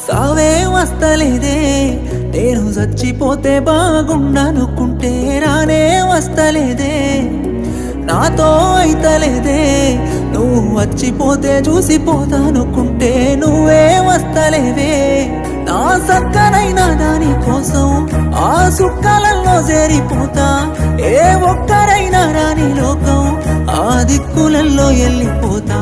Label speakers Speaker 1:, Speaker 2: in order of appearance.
Speaker 1: సావే వస్తలేదే నేను చచ్చిపోతే బాగుండనుకుంటే రానే వస్తలేదే నాతో అయితలేదే నువ్వు వచ్చిపోతే చూసిపోతానుకుంటే నువ్వే వస్తలేవే నా సక్కనైనా దాని కోసం ఆ సుక్కలలో చేరిపోతా ఏ ఒక్కరైనా రాని లోకం ఆ దిక్కులలో వెళ్ళిపోతా